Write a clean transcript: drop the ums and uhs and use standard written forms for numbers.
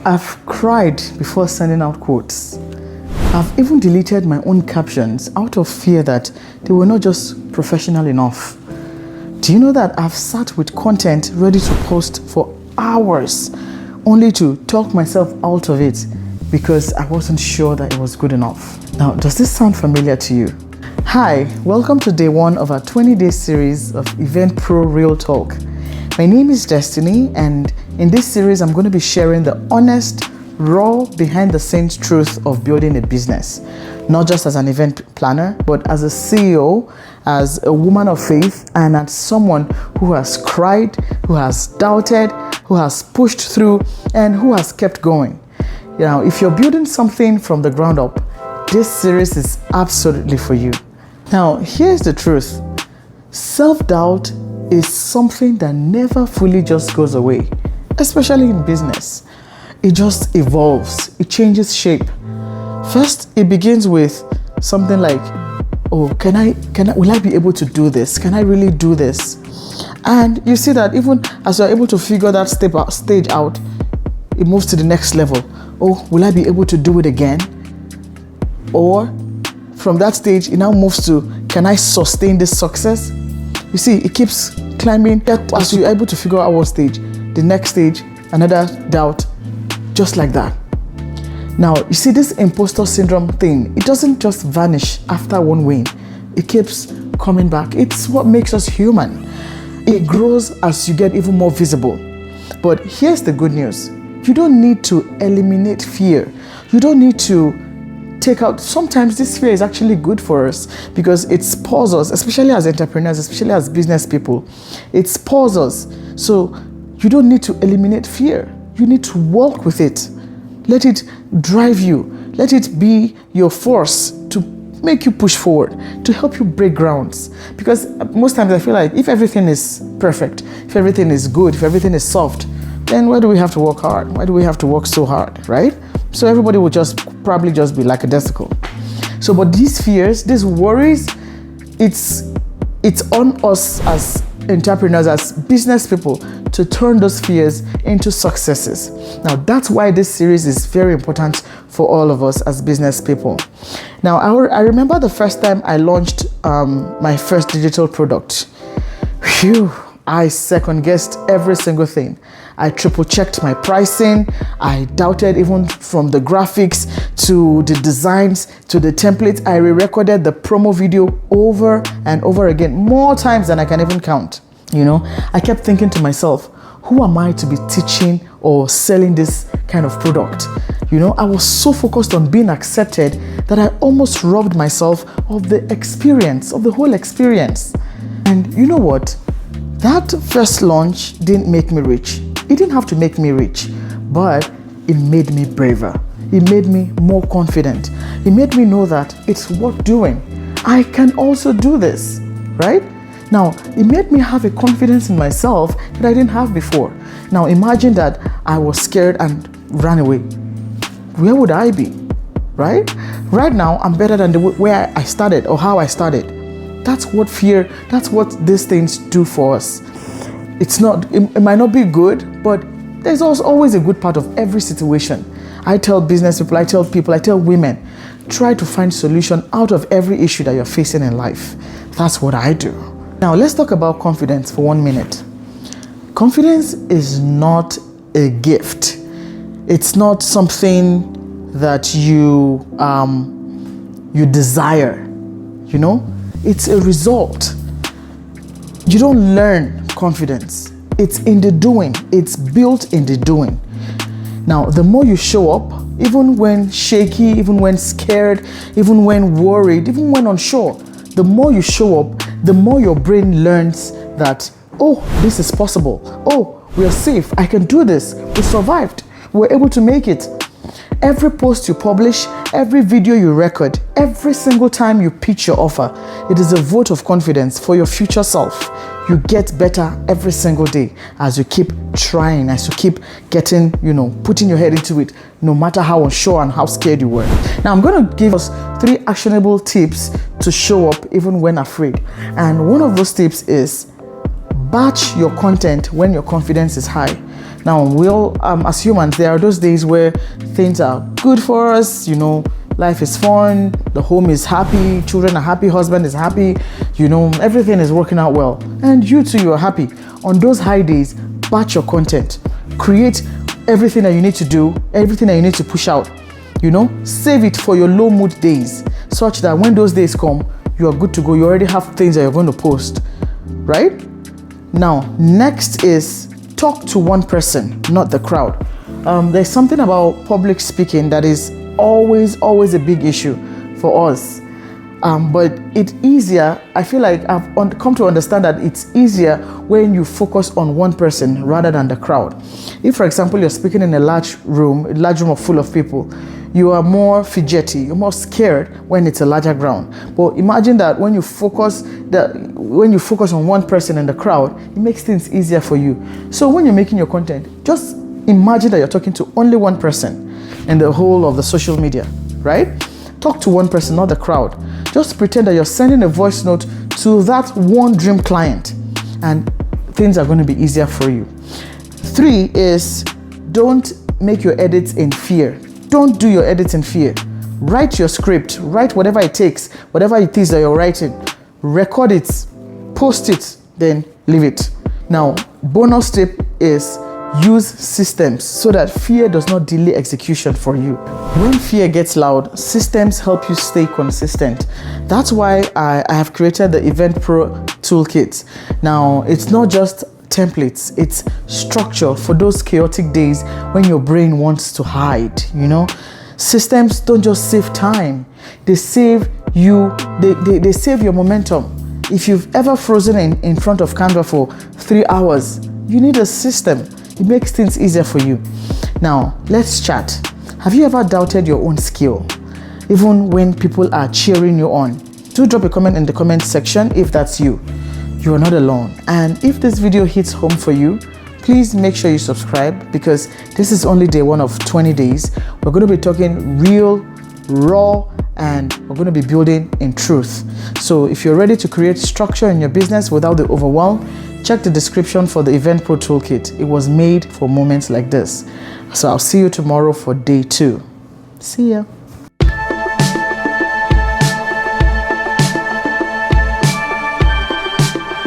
I've cried before sending out quotes. I've even deleted my own captions out of fear that they were not just professional enough. Do you know that I've sat with content ready to post for hours only to talk myself out of it because I wasn't sure that it was good enough? Now, does this sound familiar to you? Hi, welcome to day one of our 20-day series of Event Pro Real Talk. My name is Destiny, and in this series, I'm going to be sharing the honest, raw, behind-the-scenes truth of building a business, not just as an event planner, but as a CEO, as a woman of faith, and as someone who has cried, who has doubted, who has pushed through, and who has kept going. You know, if you're building something from the ground up, this series is absolutely for you. Now, here's the truth. Self-doubt is something that never fully just goes away, especially in business. It just evolves, it changes shape. First, it begins with something like, oh, will I be able to do this? Can I really do this? And you see that even as you're able to figure that stage out, it moves to the next level. Oh, will I be able to do it again? Or from that stage, it now moves to, can I sustain this success? You see, it keeps climbing. As you're able to figure out one stage, the next stage, another doubt, just like that. Now, you see, this imposter syndrome thing, it doesn't just vanish after one win. It keeps coming back. It's what makes us human. It grows as you get even more visible. But here's the good news. You don't need to eliminate fear. You don't need to take out. Sometimes this fear is actually good for us because it spurs us, especially as entrepreneurs, especially as business people. It spurs us. So you don't need to eliminate fear. You need to walk with it. Let it drive you. Let it be your force to make you push forward, to help you break grounds. Because most times I feel like if everything is perfect, if everything is good, if everything is soft, then why do we have to work hard? Why do we have to work so hard, right? So everybody will probably just be lackadaisical. So, but these fears, these worries, it's on us as entrepreneurs, as business people, to turn those fears into successes. Now, that's why this series is very important for all of us as business people. Now, I remember the first time I launched my first digital product. Phew, I second-guessed every single thing. I triple-checked my pricing. I doubted even from the graphics to the designs to the templates. I re-recorded the promo video over and over again, more times than I can even count. You know, I kept thinking to myself, who am I to be teaching or selling this kind of product? You know, I was so focused on being accepted that I almost robbed myself of the experience, of the whole experience. And you know what? That first launch didn't make me rich. It didn't have to make me rich, but it made me braver. It made me more confident. It made me know that it's worth doing. I can also do this, right? Now, it made me have a confidence in myself that I didn't have before. Now, imagine that I was scared and ran away. Where would I be, right? Right now, I'm better than where I started or how I started. That's what these things do for us. It might not be good, but there's also always a good part of every situation. I tell business people, I tell women, try to find solution out of every issue that you're facing in life. That's what I do. Now, let's talk about confidence for 1 minute. Confidence is not a gift. It's not something that you desire, you know? It's a result. You don't learn confidence. It's in the doing. It's built in the doing. Now, the more you show up, even when shaky, even when scared, even when worried, even when unsure, the more you show up, the more your brain learns that, oh, this is possible. Oh, we are safe. I can do this. We survived. We're able to make it. Every post you publish, every video you record, every single time you pitch your offer, it is a vote of confidence for your future self. You get better every single day as you keep trying, as you keep getting, putting your head into it, no matter how unsure and how scared you were. Now, I'm going to give us 3 actionable tips to show up even when afraid. And one of those tips is batch your content when your confidence is high. Now, we all, as humans, there are those days where things are good for us, you know, life is fun, the home is happy, children are happy, husband is happy, you know, everything is working out well. And you too, you are happy. On those high days, batch your content. Create everything that you need to do, everything that you need to push out. You know, save it for your low mood days, such that when those days come, you are good to go. You already have things that you're going to post, right? Now, next is talk to one person, not the crowd. There's something about public speaking that is always a big issue for us. But it's easier. I feel like I've come to understand that it's easier when you focus on one person rather than the crowd. If, for example, you're speaking in a large room full of people, you are more fidgety, you're more scared when it's a larger ground. But imagine that when you focus on one person in the crowd, it makes things easier for you. So when you're making your content, just imagine that you're talking to only one person in the whole of the social media, right? Talk to one person, not the crowd. Just pretend that you're sending a voice note to that one dream client, and things are going to be easier for you. 3 is don't make your edits in fear. Don't do your edits in fear. Write your script, write whatever it takes, whatever it is that you're writing, record it, post it, then leave it. Now, bonus tip is use systems so that fear does not delay execution for you. When fear gets loud, systems help you stay consistent. That's why I have created the Event Pro Toolkit. Now, it's not just templates, it's structure for those chaotic days when your brain wants to hide, you know. Systems don't just save time, they save you, they save your momentum. If you've ever frozen in front of Canva for 3 hours, you need a system. It makes things easier for you. Now, let's chat. Have you ever doubted your own skill, even when people are cheering you on? Do drop a comment in the comment section if that's you. You are not alone. And if this video hits home for you, please make sure you subscribe, because this is only day 1 of 20 days. We're going to be talking real, raw, and we're going to be building in truth. So if you're ready to create structure in your business without the overwhelm, check the description for the Event Pro Toolkit. It was made for moments like this. So I'll see you tomorrow for day 2. See ya.